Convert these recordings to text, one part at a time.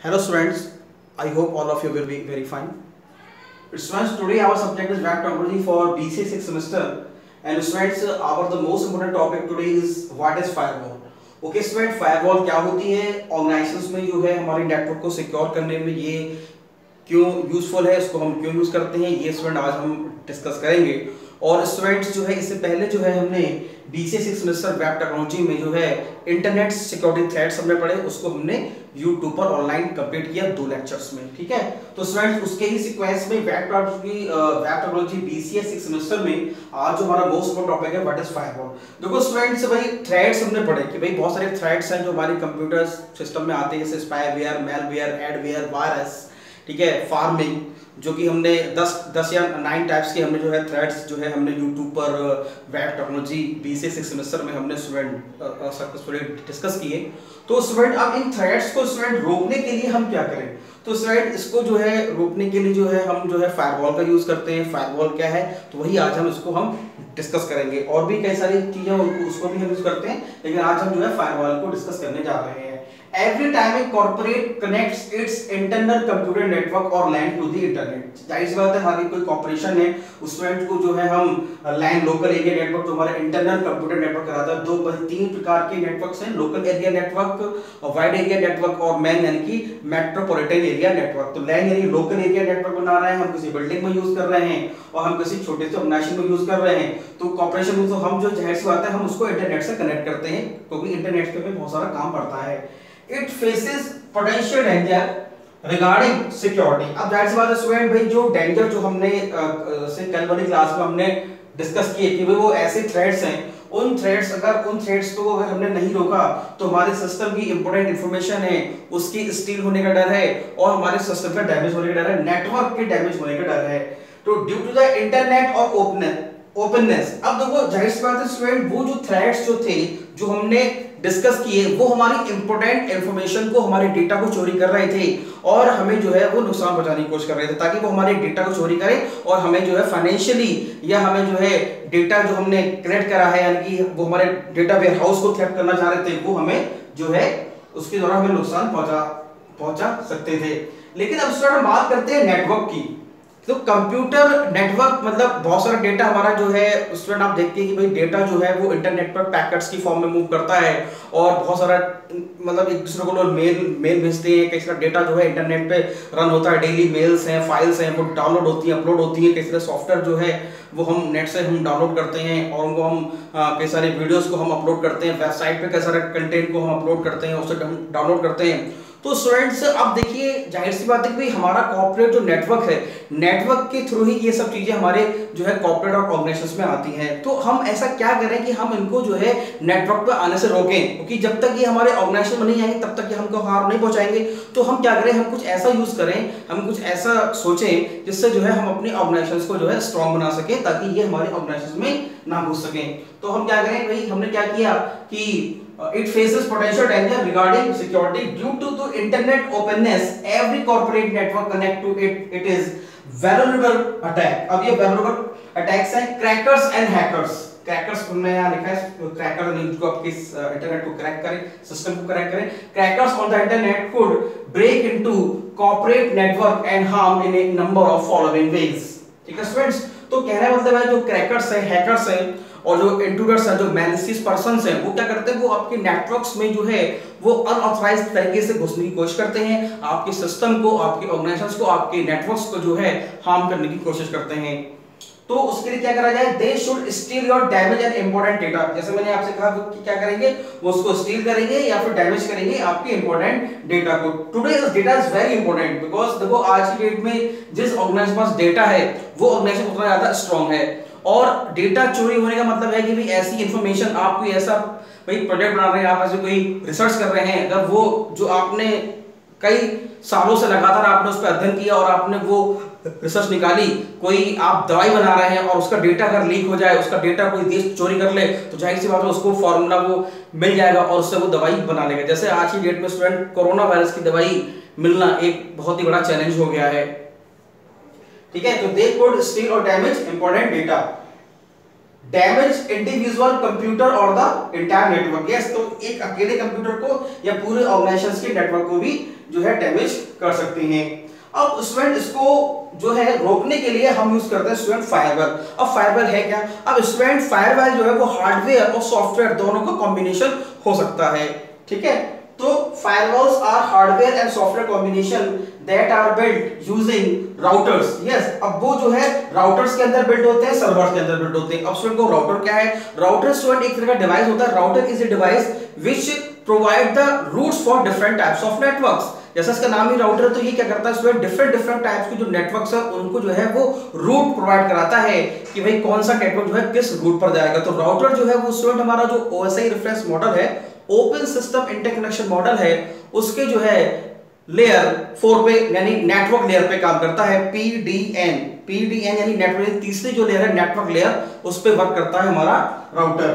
Hello students, I hope all of you will be very fine. Students, today our subject is web technology for BCA 6th semester, and students, our the most important topic today is what is firewall. Okay student, firewall क्या होती है? Organisations में जो है हमारे network को secure करने में ये क्यों यूजफुल है, इसको हम क्यों यूज करते हैं, ये स्टूडेंट आज हम डिस्कस करेंगे। और स्टूडेंट्स जो है इससे पहले जो है हमने BCA 6th semester web technology में जो है इंटरनेट सिक्योरिटी थ्रेट्स हमने पढ़े, उसको हमने YouTube पर ऑनलाइन कंप्लीट किया 2 लेक्चर्स में। ठीक है, तो स्टूडेंट्स उसके ही सीक्वेंस में web technology BCA 6th semester में आज जो हमारा मोस्ट इम्पोर्टेंट टॉपिक है व्हाट इज फायरवॉल। देखो स्टूडेंट्स, भाई थ्रेट्स हमने पढ़े कि भाई बहुत सारे थ्रेट्स हैं जो हमारे कंप्यूटर सिस्टम में आते हैं, जैसे स्पाईवेयर, मेलवेयर, एडवेयर, वायरस, ठीक है, फार्मिंग, जो कि हमने 10 या 9 टाइप्स के हमने जो है थ्रेड्स जो है हमने YouTube पर web technology BCA 6th semester में हमने स्टूडेंट सक्सेसफुली डिस्कस किए। तो स्टूडेंट अब इन थ्रेड्स को स्टूडेंट रोकने के लिए हम क्या करें? तो स्टूडेंट इसको जो है रोकने के लिए जो है हम जो है फायरवॉल का यूज करते हैं। फायरवॉल क्या है, तो वही आज हम इसको हम डिस्कस करेंगे। और भी कई सारी चीजें उसको भी हम यूज करते हैं, लेकिन आज हम जो है फायरवॉल को डिस्कस करने जा रहे हैं। Every time a corporate connects its internal computer network or LAN to the internet, जाहिर सी बात है हमारी कोई कॉर्पोरेशन है, उस स्टूडेंट को जो है हम LAN लोकल एरिया नेटवर्क जो हमारा इंटरनल कंप्यूटर नेटवर्क कराता है। 3 प्रकार के नेटवर्क्स हैं, local area network, wide area network और मैन यानी कि मेट्रोपॉलिटन एरिया नेटवर्क। तो LAN यानी लोकल एरिया नेटवर्क बना रहे हैं, हम किसी बिल्डिंग में यूज कर रहे हैं और हम किसी छोटे से ऑर्गेनाइजेशन में यूज कर रहे हैं। तो कॉर्पोरेशन में तो हम जो जाहिर सी बात है हम उसको इंटरनेट से कनेक्ट करते हैं, क्योंकि इंटरनेट पे बहुत सारा काम पड़ता है। It faces potential danger regarding security। अब जाहिर सी बात है स्टूडेंट, भाई जो डेंजर जो हमने से कल वाली क्लास में हमने डिस्कस किए कि भाई वो ऐसे थ्रेट्स हैं, उन थ्रेट्स को अगर हमने नहीं रोका तो हमारे सिस्टम की इंपॉर्टेंट इंफॉर्मेशन है उसकी स्टील होने का डर है और हमारे सिस्टम का डैमेज होने का डर है, नेटवर्क के डैमेज होने का डर है। तो ड्यू टू द इंटरनेट और ओपननेस। अब देखो जाहिर सी बात है स्टूडेंट, वो जो थ्रेट्स जो थे जो हमने डिस्कस किए वो हमारी इंपॉर्टेंट इंफॉर्मेशन को, हमारे डेटा को चोरी कर रहे थे और हमें जो है वो नुकसान पहुंचाने की कोशिश कर रहे थे, ताकि वो हमारे डेटा को चोरी करें और हमें जो है फाइनेंशियली या हमें जो है डेटा जो हमने क्रिएट करा है यानी कि वो हमारे डेटा वेयर हाउस को थ्रेट करना चाह रहे थे, वो हमें जो है उसके द्वारा हमें नुकसान पहुंचा सकते थे। लेकिन अब स्टूडेंट हम बात करते हैं नेटवर्क की। तो कंप्यूटर नेटवर्क मतलब बहुत सारा डेटा हमारा जो है स्टूडेंट आप देखते हैं कि भाई डेटा जो है वो इंटरनेट पर पैकेट्स की फॉर्म में मूव करता है और बहुत सारा मतलब एक दूसरे को लोग मेल भेजते हैं, कई सारा डेटा जो है इंटरनेट पे रन होता है, डेली मेल्स हैं, फाइल्स हैं, वो डाउनलोड होती हैं, अपलोड होती हैं, कई सारे सॉफ्टवेयर जो है वो हम नेट से हम डाउनलोड करते हैं और उनको हम कई सारे वीडियोस को हम अपलोड करते हैं, वेबसाइट पे कई सारे कंटेंट को हम अपलोड करते हैं, उससे डाउनलोड करते हैं। तो स्टूडेंट्स अब देखिए जाहिर सी बात है कि भाई हमारा कॉर्पोरेट जो नेटवर्क है, नेटवर्क के थ्रू ही ये सब चीजें हमारे जो है कॉर्पोरेट और ऑर्गेनाइजेशंस में आती हैं। तो हम ऐसा क्या करें कि हम इनको जो है नेटवर्क पे आने से रोकें, क्योंकि जब तक ये हमारे ऑर्गेनाइजेशन में नहीं आएंगे तब तक ये हमको हार्म नहीं पहुंचाएंगे। तो हम क्या करें, हम कुछ ऐसा यूज करें, हम कुछ ऐसा सोचें जिससे जो है हम अपने ऑर्गेनाइजेशंस को जो है स्ट्रांग बना सकें, ताकि ये हमारे ऑर्गेनाइजेशन में ना घुस सकें। तो हम क्या करें भाई, हमने क्या किया कि it faces potential danger regarding security due to the internet openness, every corporate network connect to it is vulnerable attack। अब ये vulnerable attacks हैं crackers and hackers। क्रैकर्स हमने यहाँ लिखा है, क्रैकर जो आपके इंटरनेट को क्रैक करें, सिस्टम को क्रैक करें। Crackers on the internet could break into corporate network and harm in a number of following ways। ठीक है स्टूडेंट्स, तो कहने का मतलब है जो क्रैकर्स हैं, हैकर्स हैं और जो इंट्रूडर्स हैं, जो मैलिशियस पर्सन्स हैं, वो क्या करते हैं, वो आपके नेटवर्क्स में जो है वो अनऑथराइज्ड तरीके से घुसने की कोशिश करते हैं, आपके सिस्टम को, आपके ऑर्गेनाइजेशंस को, आपके नेटवर्क्स को जो है हार्म करने की कोशिश करते हैं। तो उसके लिए क्या करा जाए, they should steel your damage and important data. जैसे मैंने आपसे कहा कि क्या करेंगे, वो उसको स्टील करेंगे या फिर डैमेज करेंगे आपके इंपॉर्टेंट डेटा को। Today data is very important because देखो आज की डेट में जिस ऑर्गेनाइजेशन के पास डेटा है वो ऑर्गेनाइजेशन उतना ज्यादा स्ट्रांग है। और डेटा चोरी होने का मतलब है कि भाई ऐसी इंफॉर्मेशन, आप कोई ऐसा भाई प्रोजेक्ट बना रहे हैं, आप ऐसे कोई रिसर्च कर रहे हैं, अगर वो जो आपने कई सालों से लगातार आपने उस पर अध्ययन किया और आपने वो रिसर्च निकाली, कोई आप दवाई बना रहे हैं और उसका डेटा अगर लीक हो जाए, उसका डेटा कोई देश चोरी कर ले, तो जाहिर सी बात है उसको फॉर्मूला वो मिल जाएगा और उससे वो दवाई बना लेगा। जैसे आज की डेट में स्टूडेंट कोरोना वायरस की दवाई मिलना एक बहुत ही बड़ा चैलेंज हो गया है। ठीक है, तो दे कुड स्टील और damage important data. Damage individual computer और द इंटायर नेटवर्क। यस, तो एक अकेले कंप्यूटर को या पूरे ऑर्गेनाइजेशन के नेटवर्क को भी जो है डैमेज कर सकते हैं। अब स्टूडेंट इसको जो है रोकने के लिए हम यूज करते हैं स्टूडेंट फायरवॉल। अब फायरवॉल है क्या? अब स्टूडेंट फायरवॉल जो है वो हार्डवेयर और सॉफ्टवेयर दोनों का कॉम्बिनेशन हो सकता है, ठीक है। तो firewalls are hardware and software combination that are built using routers. Yes, अब वो जो है राउटर्स के अंदर बिल्ड होते हैं, सर्वर्स के अंदर बिल्ड होते हैं। अब स्टूडेंट को राउटर क्या है? राउटर स्टूडेंट एक तरह का डिवाइस होता है। Router is a device which provide the routes for different types of networks. जैसा इसका नाम ही राउटर है, तो ये क्या करता है स्टूडेंट? डिफरेंट टाइप्स के जो नेटवर्क्स है उनको जो है वो रूट प्रोवाइड कराता है कि भाई कौन सा नेटवर्क जो है किस रूट पर जाएगा। तो राउटर जो है वो स्टूडेंट हमारा जो ओएसआई रेफरेंस मॉडल है, ओपन सिस्टम इंटरकनेक्शन मॉडल है, उसके जो है लेयर 4 पे यानी नेटवर्क लेयर पे काम करता है। पीडीएन यानी नेटवर्क, तीसरी जो लेयर है नेटवर्क लेयर, उस पे वर्क करता है हमारा router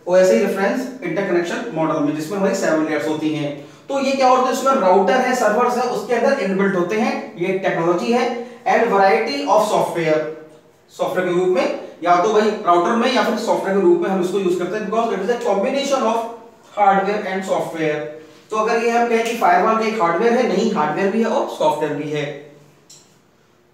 OSI reference interconnection model में, जिसमें हमारी 7 लेयर्स होती हैं। तो ये क्या होता है? इसमें राउटर है, सर्वर्स है, उसके अंदर इनबिल्ट होते हैं, ये टेक्नोलॉजी है। एंड वैरायटी ऑफ सॉफ्टवेयर के रूप में, या तो भाई राउटर में या फिर सॉफ्टवेयर के रूप में हम इसको यूज करते हैं, because it is a combination of hardware and software. तो अगर ये हम कहें कि फायरवॉल एक हार्डवेयर है, नहीं, हार्डवेयर भी है और सॉफ्टवेयर भी है।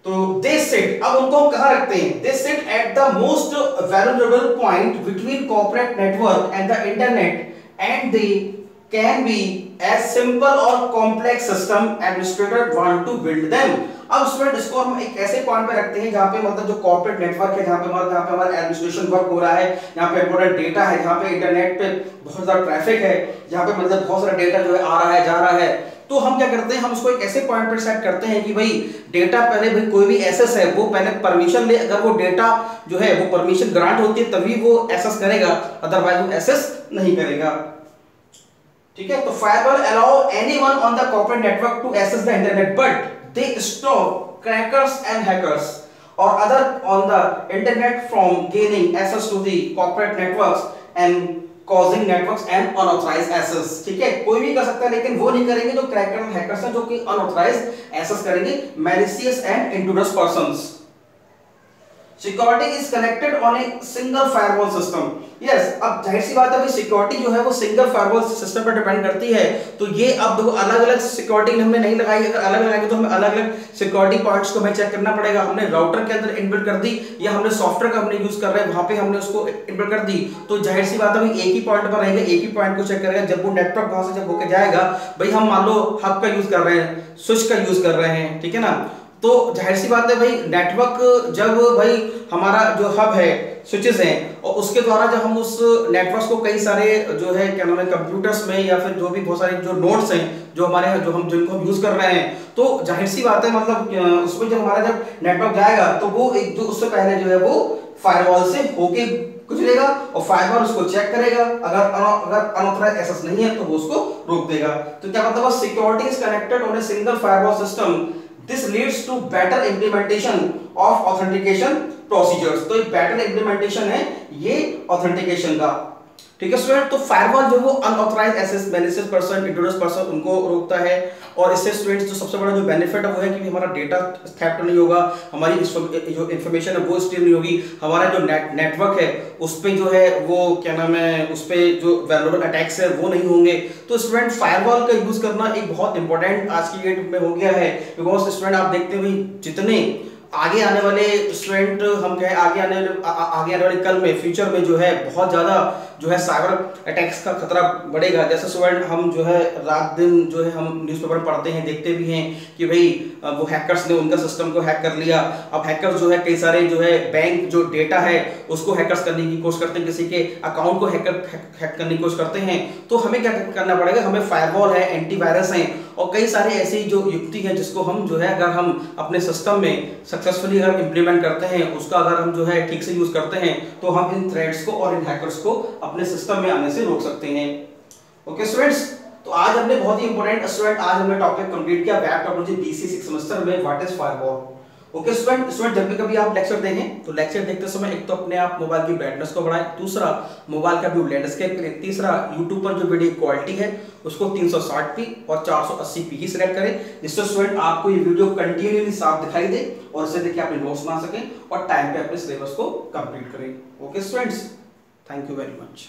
तो दे सिट, अब उनको हम कहां रखते हैं? They sit at the most valuable point between corporate network and the internet, and they can be as simple और complex system administrator want to build them. अब स्टूडेंट इसको हम एक ऐसे पॉइंट पे रखते हैं जहां पे मतलब जो कॉर्पोरेट नेटवर्क है, जहां पे हमारा एडमिनिस्ट्रेशन वर्क हो रहा है, जहां पे इंपॉर्टेंट डेटा है, जहां पे इंटरनेट पे बहुत ज्यादा ट्रैफिक है, जहां पे मतलब बहुत सारा डेटा जो है आ रहा है, जा रहा है। तो हम क्या करते हैं? हम उसको एक ऐसे पॉइंट पर सेट करते हैं कि भाई डेटा पहले, भाई कोई भी एसएस है वो पहले परमिशन ले, अगर वो डेटा जो है वो परमिशन ग्रांट होती है तभी वो एक्सेस करेगा, अदरवाइज वो एक्सेस नहीं करेगा, ठीक है। तो firewall allow anyone on the corporate network to access the internet, but they stop crackers and hackers और other on the internet from gaining access to the corporate networks and causing networks and unauthorised access, ठीक है। कोई भी कर सकता है, लेकिन वो नहीं करेंगे जो क्रैकर और हैकर्स हैं, जो कि अनऑथराइज्ड एक्सेस करेंगे, malicious and intruders persons. Security is connected on a single firewall system. Yes, अब जाहिर सी बात है भाई सिक्योरिटी जो है वो सिंगल फायरवॉल सिस्टम पर डिपेंड करती है। तो ये अब दो अलग-अलग सिक्योरिटी हमने नहीं लगाई, अगर अलग लगाएंगे तो हमें अलग-अलग सिक्योरिटी पॉइंट्स को हमें चेक करना पड़ेगा। हमने राउटर के अंदर इनबिल्ट कर दी या हमने सॉफ्टवेयर का हमने यूज कर रहे हैं वहां पे हमने उसको इनबिल्ट कर दी, तो जाहिर सी बात है भाई एक ही पॉइंट पर रहेगा, एक ही पॉइंट को चेक करेगा। जब वो नेटवर्क वहां से जब होके जाएगा, भाई हम मान लो हब का यूज कर रहे हैं, स्विच का यूज कर रहे हैं, ठीक है ना, तो जाहिर सी बात है भाई नेटवर्क जब भाई हमारा जो हब है, स्विचेस हैं, और उसके द्वारा जब हम उस नेटवर्क को कई सारे जो है क्या नाम है कंप्यूटर्स में या फिर जो भी बहुत सारे जो नोड्स हैं जो हमारे जो हम जिनको हम यूज कर रहे हैं, तो जाहिर सी बात है मतलब उसमें जब हमारा जब नेटवर्क जाएगा तो वो एक जो उससे पहले जो है वो फायरवॉल से होके गुजरेगा और फायरवॉल उसको चेक करेगा, अगर अनऑथराइज्ड एक्सेस नहीं है तो वो उसको रोक देगा। तो क्या मतलब security is connected on a single firewall system, this leads to better implementation of authentication procedures। तो एक better implementation है ये authentication का, ठीक है स्टूडेंट। तो फायरवॉल जो वो unauthorised access, malicious person, intruders person उनको रोकता है, और इससे स्टूडेंट्स जो सबसे बड़ा जो बेनिफिट है वो है कि हमारा डेटा थेफ्ट नहीं होगा, हमारी जो इंफॉर्मेशन है वो स्टील नहीं होगी, हमारा जो नेटवर्क है उस पे जो है वो क्या नाम है उस पे जो वैल्यूएबल अटैक्स है वो नहीं होंगे। तो स्टूडेंट फायरवॉल का यूज करना एक बहुत इंपॉर्टेंट आज की डेट में हो गया है, बिकॉज स्टूडेंट आप देखते हुए जितने आगे आने वाले स्टूडेंट हम कहें आगे आने वाले कल में फ्यूचर में जो है बहुत ज़्यादा जो है साइबर अटैक्स का खतरा बढ़ेगा। जैसे स्टूडेंट हम जो है रात दिन जो है हम न्यूज़पेपर पढ़ते हैं, देखते भी हैं कि भाई वो हैकर्स ने उनका सिस्टम को हैक कर लिया। अब हैकर्स जो है कई सारे जो है बैंक जो डेटा है उसको हैकर्स करने की कोशिश करते हैं, किसी के अकाउंट को हैक करने की कोशिश करते हैं। तो हमें क्या करना पड़ेगा, हमें फायरवॉल है, एंटीवायरस है और कई सारे ऐसी जो युक्ति है जिसको हम जो है अगर हम अपने सिस्टम में सक्सेसफुली अगर इंप्लीमेंट करते हैं, उसका अगर हम जो है ठीक से यूज करते हैं तो हम इन थ्रेड्स को और इन हैकर्स को अपने सिस्टम में आने से रोक सकते हैं। ओके स्टूडेंट्स, तो आज हमने बहुत ही इंपॉर्टेंट स्टूडेंट आज हमने टॉपिक कंप्लीट किया वेब टोपोलॉजी BC 6 सेमेस्टर में what is firewall. Okay student जब भी कभी आप लेक्चर देंगे तो लेक्चर देखते समय एक तो अपने आप मोबाइल की ब्राइटनेस को बढ़ाएं, दूसरा मोबाइल का व्यू लैंडस्केप करें, तीसरा यूट्यूब पर जो वीडियो क्वालिटी है उसको 360p और 480p की सिलेक्ट करें, जिससे स्टूडेंट आपको ये वीडियो कंटिन्यूअसली साफ दिखाई दे और इसे देखिए अपने नोट्स बना सकें और टाइम पे अपने सिलेबस को कंप्लीट करें। Okay students, thank you very much.